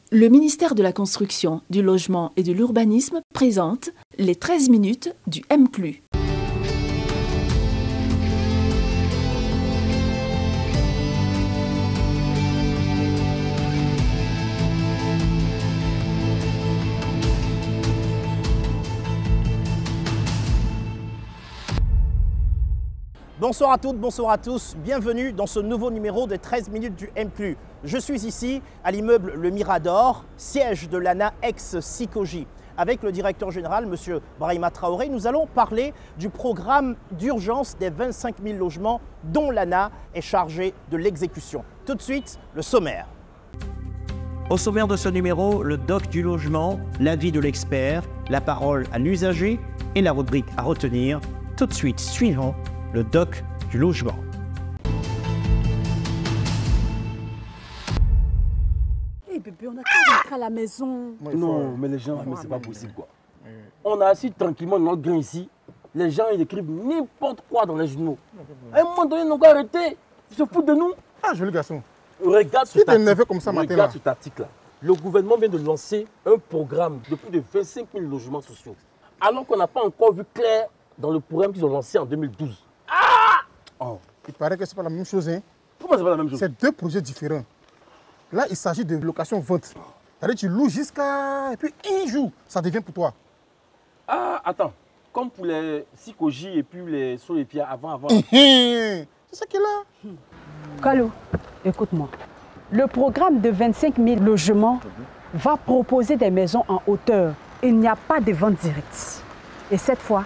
Le ministère de la Construction, du Logement et de l'Urbanisme présente les 13 minutes du MCLU. Bonsoir à toutes, bonsoir à tous, bienvenue dans ce nouveau numéro des 13 minutes du MCLU. Je suis ici à l'immeuble Le Mirador, siège de l'ANA ex-Sikoji. Avec le directeur général, M. Brahima Traoré, nous allons parler du programme d'urgence des 25 000 logements dont l'ANA est chargée de l'exécution. Tout de suite, le sommaire. Au sommaire de ce numéro, le doc du logement, l'avis de l'expert, la parole à l'usager et la rubrique à retenir. Tout de suite, suivant le doc du logement. Eh bébé, on a qu'à rentrer à la maison. Non, mais les gens, mais c'est pas possible quoi. On a assis tranquillement dans notre grain ici. Les gens, ils écrivent n'importe quoi dans les journaux. À un moment donné, ils n'ont qu'à arrêter. Ils se foutent de nous. Ah, joli garçon. Regarde Tu t'es énervé comme ça matin là. Regarde cet article-là. Le gouvernement vient de lancer un programme de plus de 25 000 logements sociaux. Alors qu'on n'a pas encore vu clair dans le programme qu'ils ont lancé en 2012. Oh, il paraît que c'est pas la même chose. Hein. Comment c'est pas la même chose? C'est deux projets différents. Là, il s'agit de location-vente. C'est-à-dire que tu loues jusqu'à... Et puis un jour, ça devient pour toi. Ah, attends. Comme pour les Sikoji et puis les Solepia avant. C'est ça qui est là. Kalou, écoute-moi. Le programme de 25 000 logements va proposer des maisons en hauteur. Il n'y a pas de vente directe. Et cette fois,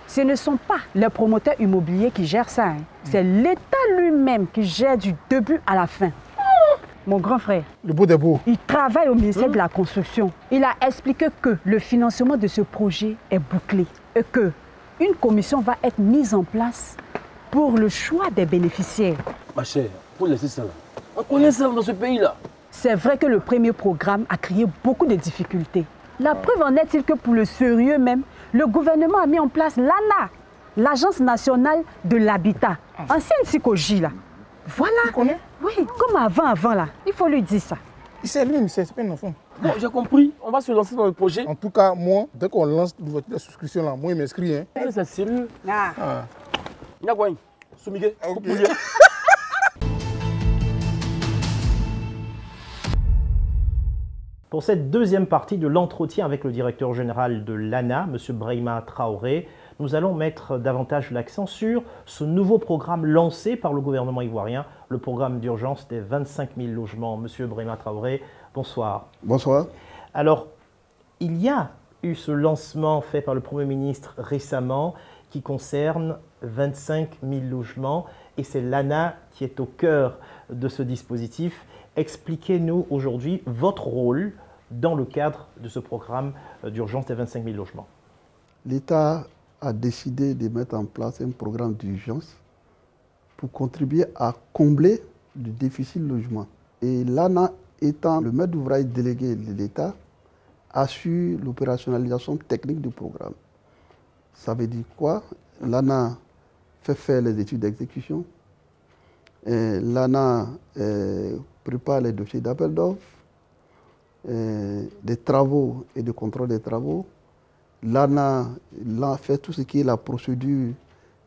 ce ne sont pas les promoteurs immobiliers qui gèrent ça. C'est l'État lui-même qui gère du début à la fin. Mon grand frère, Le beau des beaux. il travaille au ministère de la Construction. Il a expliqué que le financement de ce projet est bouclé et qu'une commission va être mise en place pour le choix des bénéficiaires. Ma chère, faut laisser ça là. On connaît ça dans ce pays-là. C'est vrai que le premier programme a créé beaucoup de difficultés. La preuve en est-il que pour le sérieux même, le gouvernement a mis en place l'ANA, l'Agence nationale de l'habitat, ancienne Sikoji là. Voilà. Tu connais? Oui, comme avant là. Il faut lui dire ça. Il sait lui, mais c'est pas un enfant. Bon, j'ai compris. On va se lancer dans le projet. En tout cas, moi, dès qu'on lance la souscription là, moi, il m'inscrit. Hein. C'est sérieux. Ah. Nyagouane, Soumigué, Ok. Pour cette deuxième partie de l'entretien avec le directeur général de l'ANA, M. Brahima Traoré, nous allons mettre davantage l'accent sur ce nouveau programme lancé par le gouvernement ivoirien, le programme d'urgence des 25 000 logements. M. Brahima Traoré, bonsoir. Bonsoir. Alors, il y a eu ce lancement fait par le Premier ministre récemment qui concerne 25 000 logements et c'est l'ANA qui est au cœur de ce dispositif. Expliquez-nous aujourd'hui votre rôle dans le cadre de ce programme d'urgence des 25 000 logements. L'État a décidé de mettre en place un programme d'urgence pour contribuer à combler le déficit de logement. Et l'ANA, étant le maître d'ouvrage délégué de l'État, assure l'opérationnalisation technique du programme. Ça veut dire quoi? L'ANA fait faire les études d'exécution. L'ANA prépare les dossiers d'appel d'offres, des travaux et de contrôle des travaux. L'ANA fait tout ce qui est la procédure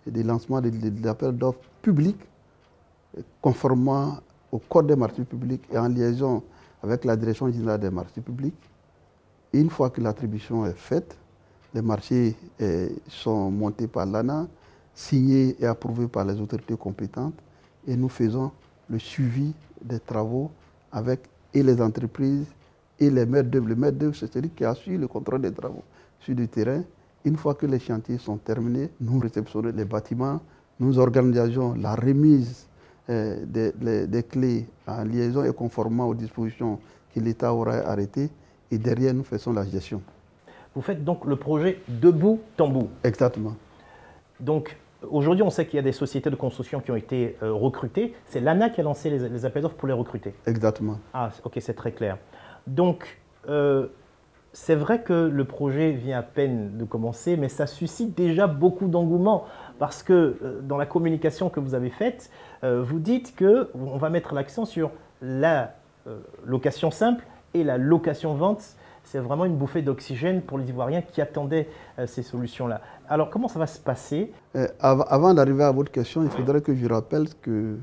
de lancement de l'appel d'offres public, conformément au Code des marchés publics et en liaison avec la Direction générale des marchés publics. Et une fois que l'attribution est faite, les marchés sont montés par l'ANA, signés et approuvés par les autorités compétentes et nous faisons le suivi des travaux avec et les entreprises et les maîtres d'œuvre. Le maître d'œuvre, c'est celui qui assure le contrôle des travaux sur le terrain. Une fois que les chantiers sont terminés, nous réceptionnons les bâtiments, nous organisons la remise des clés en liaison et conformément aux dispositions que l'État aura arrêtées et derrière nous faisons la gestion. Vous faites donc le projet de bout en bout. Exactement. Donc, aujourd'hui, on sait qu'il y a des sociétés de construction qui ont été recrutées. C'est l'ANA qui a lancé les appels d'offres pour les recruter. Exactement. Ah, ok, c'est très clair. Donc, c'est vrai que le projet vient à peine de commencer, mais ça suscite déjà beaucoup d'engouement parce que dans la communication que vous avez faite, vous dites qu'on va mettre l'accent sur la location simple et la location-vente, c'est vraiment une bouffée d'oxygène pour les Ivoiriens qui attendaient ces solutions-là. Alors, comment ça va se passer? Avant d'arriver à votre question, il faudrait que je rappelle que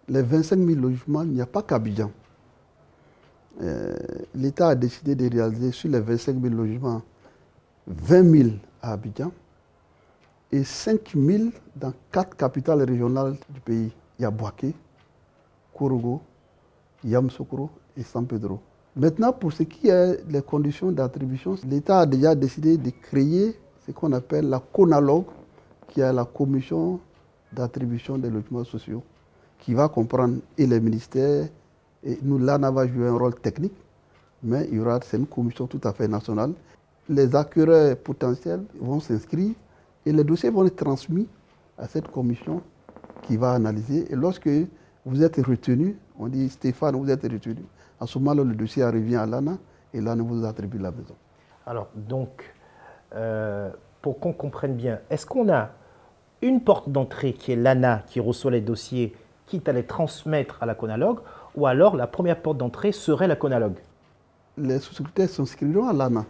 les 25 000 logements, il n'y a pas qu'Abidjan. L'État a décidé de réaliser sur les 25 000 logements 20 000 à Abidjan et 5 000 dans 4 capitales régionales du pays. Il y a Bouaké, Kourogo, Yamoussoukro et San Pedro. Maintenant, pour ce qui est des conditions d'attribution, l'État a déjà décidé de créer ce qu'on appelle la CONALOG, qui est la commission d'attribution des logements sociaux, qui va comprendre et les ministères, et nous, l'ANA va jouer un rôle technique, mais c'est une commission tout à fait nationale. Les acquéreurs potentiels vont s'inscrire et les dossiers vont être transmis à cette commission qui va analyser. Et lorsque vous êtes retenu, on dit Stéphane, vous êtes retenu. À ce moment-là, le dossier revient à l'ANA et l'ANA vous attribue la maison. Alors, donc, pour qu'on comprenne bien, est-ce qu'on a une porte d'entrée qui est l'ANA qui reçoit les dossiers, quitte à les transmettre à la CONALOG, ou alors la première porte d'entrée serait la CONALOG? Les souscripteurs s'inscriront à l'ANA.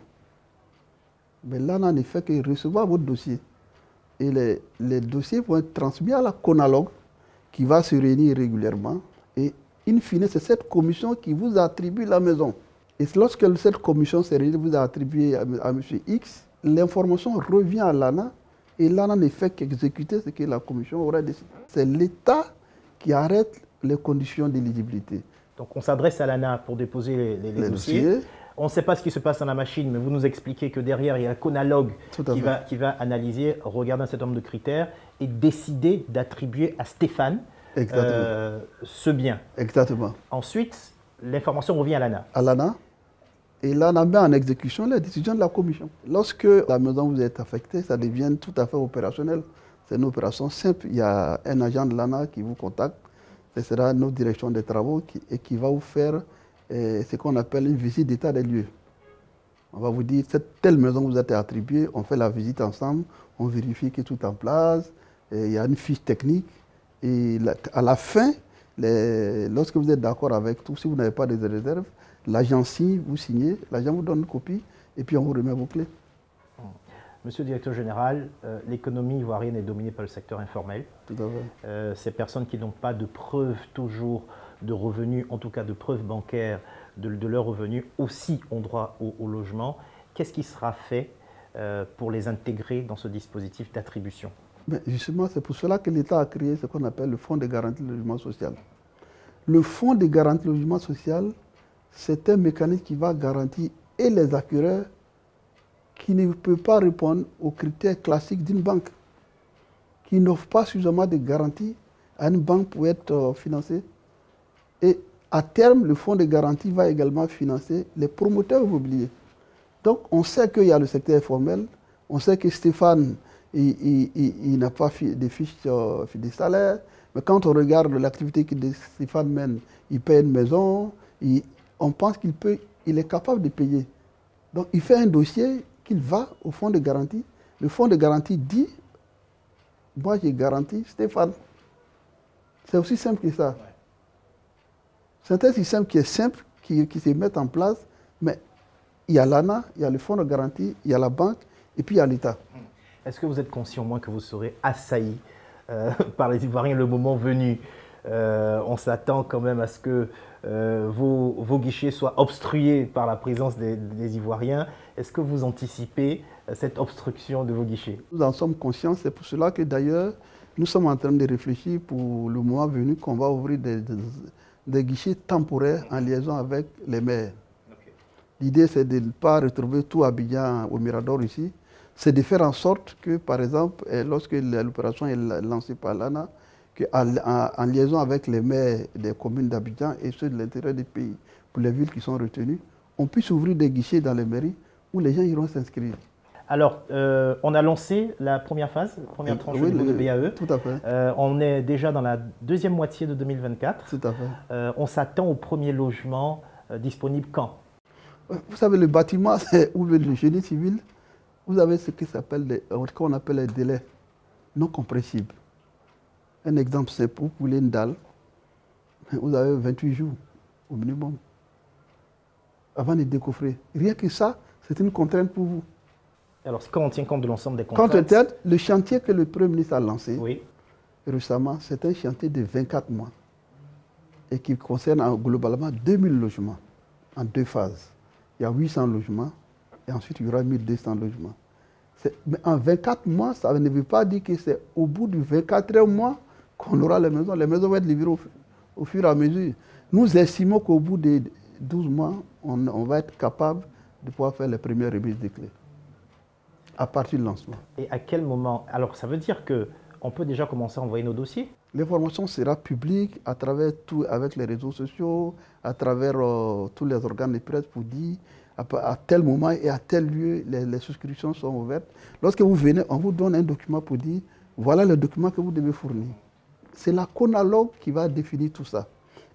Mais l'ANA ne fait que recevoir votre dossier. Et les dossiers vont être transmis à la CONALOG qui va se réunir régulièrement. Et in fine, c'est cette commission qui vous attribue la maison. Et lorsque cette commission se réunit, vous a attribué à M. X, l'information revient à l'ANA et l'ANA ne fait qu'exécuter ce que la commission aura décidé. C'est l'État qui arrête les conditions d'éligibilité. Donc on s'adresse à l'ANA pour déposer les dossiers. On ne sait pas ce qui se passe dans la machine, mais vous nous expliquez que derrière, il y a la CONALOG qui va analyser, regarder un certain nombre de critères et décider d'attribuer à Stéphane ce bien. Exactement. Ensuite, l'information revient à l'ANA. À l'ANA. Et l'ANA met en exécution les décisions de la commission. Lorsque la maison vous est affectée, ça devient tout à fait opérationnel. C'est une opération simple. Il y a un agent de l'ANA qui vous contacte. Ce sera notre direction des travaux qui va vous faire ce qu'on appelle une visite d'état des lieux. On va vous dire, cette telle maison vous a été attribuée, on fait la visite ensemble, on vérifie que tout est en place, il y a une fiche technique. Et à la fin, lorsque vous êtes d'accord avec tout, si vous n'avez pas de réserve, l'agent signe, vous signez, l'agent vous donne une copie et puis on vous remet vos clés. Monsieur le directeur général, l'économie ivoirienne est dominée par le secteur informel. Tout à fait. Ces personnes qui n'ont pas de preuves toujours de revenus, en tout cas de preuves bancaires de leurs revenus, aussi ont droit au logement. Qu'est-ce qui sera fait pour les intégrer dans ce dispositif d'attribution? Justement, c'est pour cela que l'État a créé ce qu'on appelle le Fonds de garantie de logement social. Le Fonds de garantie de logement social, c'est un mécanisme qui va garantir et les acquéreurs qui ne peuvent pas répondre aux critères classiques d'une banque, qui n'offrent pas suffisamment de garanties à une banque pour être financée. Et à terme, le fonds de garantie va également financer les promoteurs immobiliers. Donc, on sait qu'il y a le secteur informel, on sait que Stéphane, il n'a pas de fiches de salaire, mais quand on regarde l'activité que Stéphane mène, il paye une maison, on pense qu'il est capable de payer. Donc, il fait un dossier qu'il va au fonds de garantie. Le fonds de garantie dit, moi j'ai garanti Stéphane. C'est aussi simple que ça. C'est un système qui est simple, qui se met en place, mais il y a l'ANA, il y a le fonds de garantie, il y a la banque, et puis il y a l'État. Est-ce que vous êtes conscient, au moins, que vous serez assailli par les Ivoiriens le moment venu? On s'attend quand même à ce que vos guichets soient obstrués par la présence des Ivoiriens. Est-ce que vous anticipez cette obstruction de vos guichets? Nous en sommes conscients, c'est pour cela que d'ailleurs, nous sommes en train de réfléchir pour le moment venu qu'on va ouvrir des guichets temporaires en liaison avec les maires. Okay. L'idée, c'est de ne pas retrouver tout Abidjan au Mirador ici. C'est de faire en sorte que, par exemple, lorsque l'opération est lancée par l'ANA, en liaison avec les maires des communes d'Abidjan et ceux de l'intérieur du pays, pour les villes qui sont retenues, on puisse ouvrir des guichets dans les mairies où les gens iront s'inscrire. Alors, on a lancé la première phase, la première tranche au niveau de BAE. Tout à fait. On est déjà dans la deuxième moitié de 2024. Tout à fait. On s'attend au premier logement disponible quand? Vous savez, le bâtiment, ou le génie civil, vous avez ce qu'on appelle les délais non compressibles. Un exemple simple, vous voulez une dalle, vous avez 28 jours au minimum. avant de décoffrer. Rien que ça, c'est une contrainte pour vous. Alors, quand on tient compte de l'ensemble des contraintes... Quand on tient le chantier que le Premier ministre a lancé récemment, c'est un chantier de 24 mois et qui concerne globalement 2000 logements en 2 phases. Il y a 800 logements et ensuite il y aura 1200 logements. Mais en 24 mois, ça ne veut pas dire que c'est au bout du 24e mois qu'on aura les maisons. Les maisons vont être livrées au fur et à mesure. Nous estimons qu'au bout de 12 mois, on va être capable de pouvoir faire les premières remises de clés à partir du lancement. Et à quel moment? Alors, ça veut dire qu'on peut déjà commencer à envoyer nos dossiers? L'information sera publique à travers tout, avec les réseaux sociaux, à travers tous les organes de presse pour dire à tel moment et à tel lieu, les souscriptions sont ouvertes. Lorsque vous venez, on vous donne un document pour dire voilà le document que vous devez fournir. C'est la CONALOG qui va définir tout ça.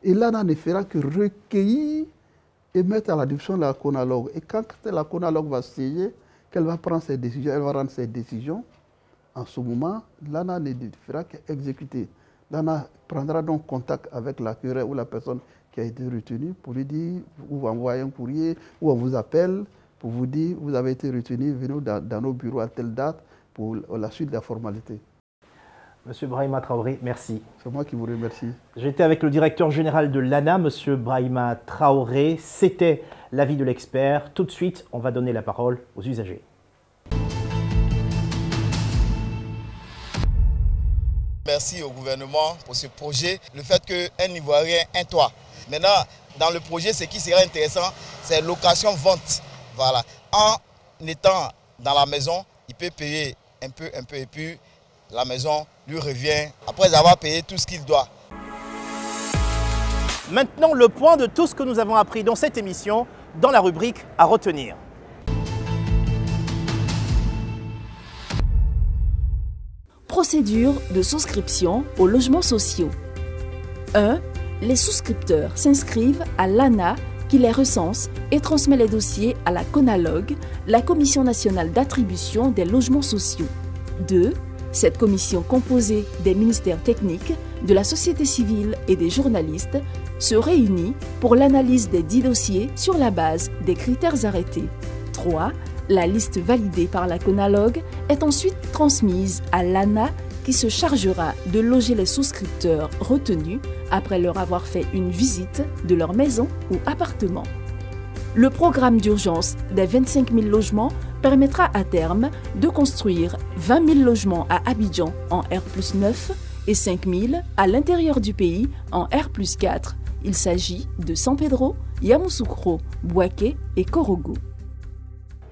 Et l'ANA ne fera que recueillir et mettre à la disposition de la CONALOG. Et quand la CONALOG va siéger, qu'elle va prendre ses décisions, elle va rendre ses décisions. En ce moment, l'ANA ne fera qu'exécuter. L'ANA prendra donc contact avec l'acquéreur ou la personne qui a été retenue pour lui dire, ou envoyer un courrier, ou on vous appelle pour vous dire, vous avez été retenu, venez dans nos bureaux à telle date pour la suite de la formalité. Monsieur Brahima Traoré, merci. C'est moi qui vous remercie. J'étais avec le directeur général de l'ANA, Monsieur Brahima Traoré. C'était l'avis de l'expert. Tout de suite, on va donner la parole aux usagers. Merci au gouvernement pour ce projet. Le fait qu'un Ivoirien, un toit. Maintenant, dans le projet, ce qui sera intéressant, c'est location-vente. Voilà. En étant dans la maison, il peut payer un peu, et puis la maison lui revient après avoir payé tout ce qu'il doit. Maintenant, le point de tout ce que nous avons appris dans cette émission, dans la rubrique à retenir. Procédure de souscription aux logements sociaux. 1. Les souscripteurs s'inscrivent à l'ANA qui les recense et transmet les dossiers à la CONALOG, la Commission nationale d'attribution des logements sociaux. 2. Cette commission composée des ministères techniques, de la société civile et des journalistes se réunit pour l'analyse des 10 dossiers sur la base des critères arrêtés. 3. La liste validée par la CONALOG est ensuite transmise à l'ANA qui se chargera de loger les souscripteurs retenus après leur avoir fait une visite de leur maison ou appartement. Le programme d'urgence des 25 000 logements permettra à terme de construire 20 000 logements à Abidjan en R+9 et 5 000 à l'intérieur du pays en R+4. Il s'agit de San Pedro, Yamoussoukro, Bouaké et Korogo.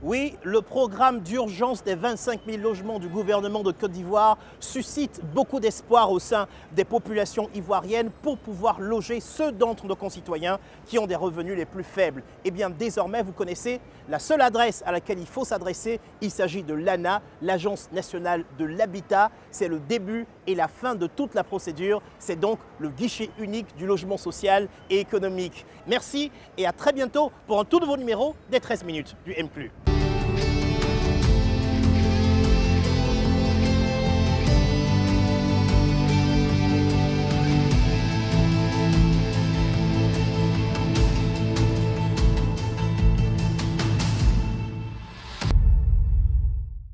Oui, le programme d'urgence des 25 000 logements du gouvernement de Côte d'Ivoire suscite beaucoup d'espoir au sein des populations ivoiriennes pour pouvoir loger ceux d'entre nos concitoyens qui ont des revenus les plus faibles. Et bien désormais, vous connaissez la seule adresse à laquelle il faut s'adresser. Il s'agit de l'ANA, l'Agence nationale de l'habitat. C'est le début et la fin de toute la procédure. C'est donc le guichet unique du logement social et économique. Merci et à très bientôt pour un tout nouveau numéro des 13 minutes du M+.